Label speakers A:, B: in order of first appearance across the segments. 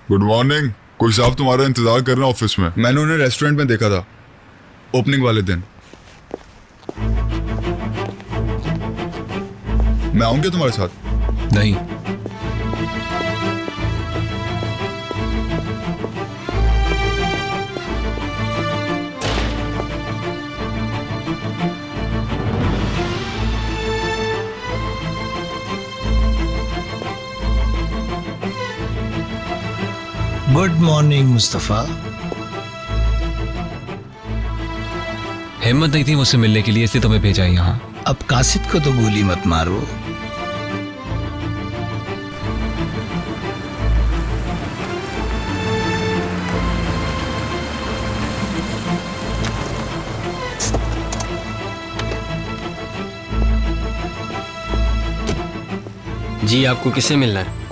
A: Good morning. कोई साहब तुम्हारा इंतजार कर रहे हैं ऑफिस में। मैंने उन्हें रेस्टोरेंट में देखा था ओपनिंग वाले दिन। मैं आऊंगा तुम्हारे साथ?
B: नहीं।
C: Good morning Mustafa.
B: हिम्मत नहीं थी मुझसे मिलने के लिए, इसलिए तुम्हें भेजा है यहाँ।
C: अब कासिद को तो गोली मत मारो।
D: जी, आपको किससे मिलना है?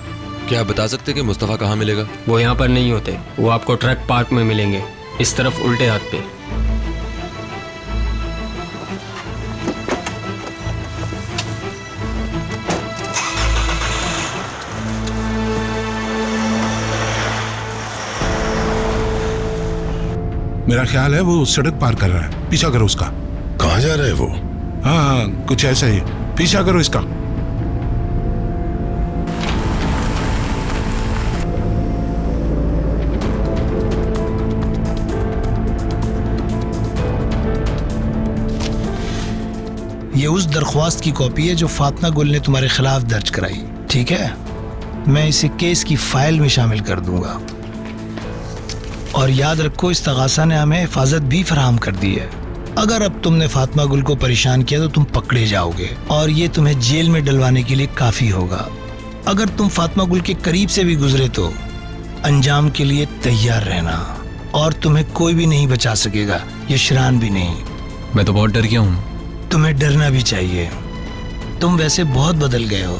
E: क्या आप बता सकते हैं कि मुस्तफ़ा कहाँ मिलेगा?
D: वो यहाँ पर नहीं होते, वो आपको ट्रक पार्क में मिलेंगे, इस तरफ उल्टे हाथ पे।
F: मेरा ख्याल है वो सड़क पार कर रहा है, पीछा करो उसका।
G: कहाँ जा रहे हैं वो?
F: हाँ, कुछ ऐसा ही, पीछा करो इसका।
C: ये उस दरख्वास्त की कॉपी है जो फातिमा गुल ने तुम्हारे खिलाफ दर्ज कराई, ठीक है? मैं इसे केस की फाइल में शामिल कर दूंगा। और याद रखो, इस तगासा ने हमें हिफाजत भी फराहम कर दी है। अगर अब तुमने फातिमा गुल को परेशान किया तो तुम पकड़े जाओगे और ये तुम्हें जेल में डलवाने के लिए काफी होगा। अगर तुम फातिमा गुल के करीब से भी गुजरे तो अंजाम के लिए तैयार रहना, और तुम्हें कोई भी नहीं बचा सकेगा, ये शरान भी नहीं।
B: मैं तो बहुत डर गया हूँ।
C: तुम्हें डरना भी चाहिए। तुम वैसे बहुत बदल गए हो।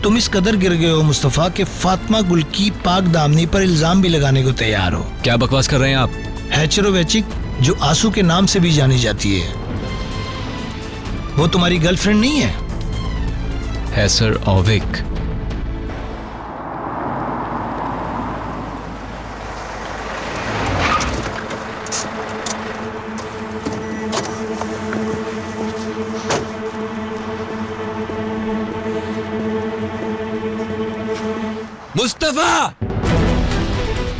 C: तुम इस कदर गिर गए हो मुस्तफा कि फातिमा गुल की पाक दामनी पर इल्जाम भी लगाने को तैयार हो।
B: क्या बकवास कर रहे हैं आप?
C: हैचरोवेचिक, जो आंसू के नाम से भी जानी जाती है, वो तुम्हारी गर्लफ्रेंड नहीं है?
B: हैसर ओविक।
E: मुस्तफ़ा!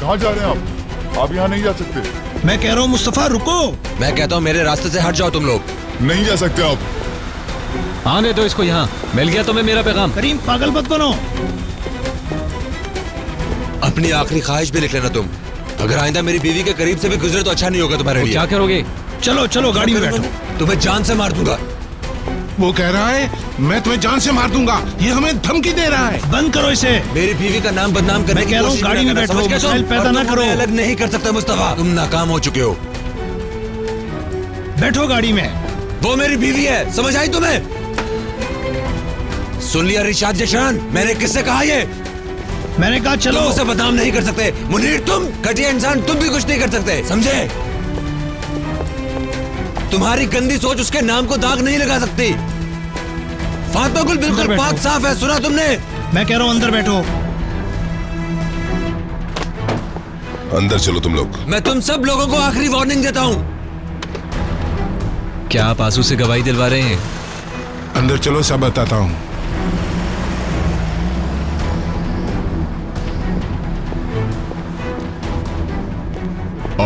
A: कहाँ जा रहे हैं आप यहाँ नहीं जा सकते।
C: मैं कह रहा हूँ मुस्तफा रुको।
E: मैं कहता हूँ मेरे रास्ते से हट जाओ तुम लोग।
A: नहीं जा सकते आप।
B: आने दो इसको यहाँ। मिल गया तुम्हें मेरा पैगाम।
C: करीम, पागल मत बनो।
E: अपनी आखिरी ख्वाहिश भी लिख लेना तुम। अगर आइंदा मेरी बीवी के करीब से भी गुजरे तो अच्छा नहीं होगा तुम्हारे लिए।
B: क्या करोगे?
C: चलो चलो गाड़ी में बैठो।
E: तुम्हें जान से मार दूंगा।
F: वो कह रहा है मैं तुम्हें जान से मार दूंगा, ये हमें धमकी दे रहा है।
C: बंद करो इसे।
E: मेरी बीवी का नाम बदनाम करने
C: मैं कह रहा हूँ गाड़ी में बैठो, मसाइल पैदा ना करो।
E: अलग नहीं कर सकते मुस्तफा, तुम नाकाम हो चुके हो।
C: बैठो गाड़ी में।
E: वो मेरी बीवी है, समझ आई तुम्हें? सुन लिया रिशाद जशान, मैंने किससे कहा ये?
C: मैंने कहा चलो।
E: तुम उसे बदनाम नहीं कर सकते मुनीर, तुम घटिया इंसान, तुम भी कुछ नहीं कर सकते, समझे? तुम्हारी गंदी सोच उसके नाम को दाग नहीं लगा सकती। फातिमा गुल बिल्कुल पाक साफ है, सुना तुमने?
C: मैं कह रहा हूँ अंदर बैठो।
G: अंदर चलो तुम लोग।
E: मैं तुम सब लोगों को आखिरी वार्निंग देता हूँ।
B: क्या आप आंसू से गवाही दिलवा रहे हैं?
F: अंदर चलो, सब बताता हूँ।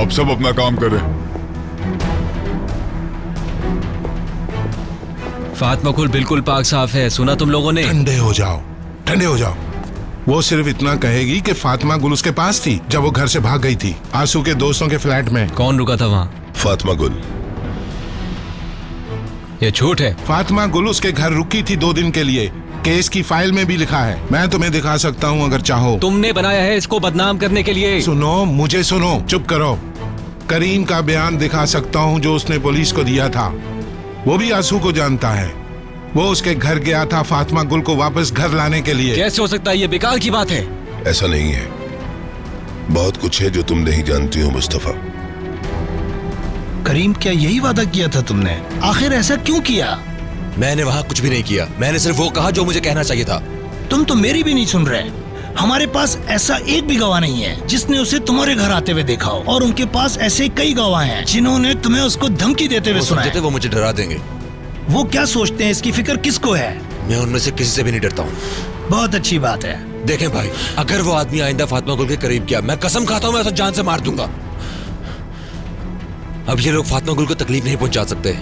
A: आप सब अपना काम करें।
B: फातिमा गुल बिल्कुल पाक साफ है, सुना तुम लोगों ने?
F: ठंडे हो जाओ, ठंडे हो जाओ। वो सिर्फ इतना कहेगी कि फातिमा गुल उसके पास थी जब वो घर से भाग गई थी आंसू के दोस्तों के फ्लैट में।
B: कौन रुका था वहाँ?
G: फातिमा गुल।
B: ये झूठ है।
F: फातिमा गुल उसके घर रुकी थी 2 दिन के लिए, केस की फाइल में भी लिखा है। मैं तुम्हें दिखा सकता हूँ अगर चाहो।
B: तुमने बनाया है इसको बदनाम करने के लिए।
F: सुनो, मुझे सुनो, चुप करो। करीम का बयान दिखा सकता हूँ जो उसने पुलिस को दिया था। वो भी आंसू को जानता है। वो उसके घर गया था फातिमा गुल को वापस घर लाने के लिए।
B: कैसे हो सकता है? ये बेकार की बात है।
G: ऐसा नहीं है, बहुत कुछ है जो तुम नहीं जानती हो मुस्तफा।
C: करीम, क्या यही वादा किया था तुमने? आखिर ऐसा क्यों किया?
E: मैंने वहाँ कुछ भी नहीं किया, मैंने सिर्फ वो कहा जो मुझे कहना चाहिए था।
C: तुम तो मेरी भी नहीं सुन रहे। हमारे पास ऐसा एक भी गवाह नहीं है जिसने उसे तुम्हारे घर आते हुए देखा हो, और उनके पास ऐसे कई गवाह हैं जिन्होंने तुम्हें उसको धमकी देते हुए सुना है।
E: वो मुझे डरा देंगे।
C: वो क्या सोचते हैं, इसकी फिक्र किसको है?
E: मैं उनमें से किसी से भी नहीं डरता हूँ।
C: बहुत अच्छी बात है।
E: देखें भाई, अगर वो आदमी आइंदा फातिमा गुल के करीब गया, मैं कसम खाता हूँ मैं उसे जान से मार दूंगा। अब ये लोग फातिमा गुल को तकलीफ नहीं पहुंचा सकते।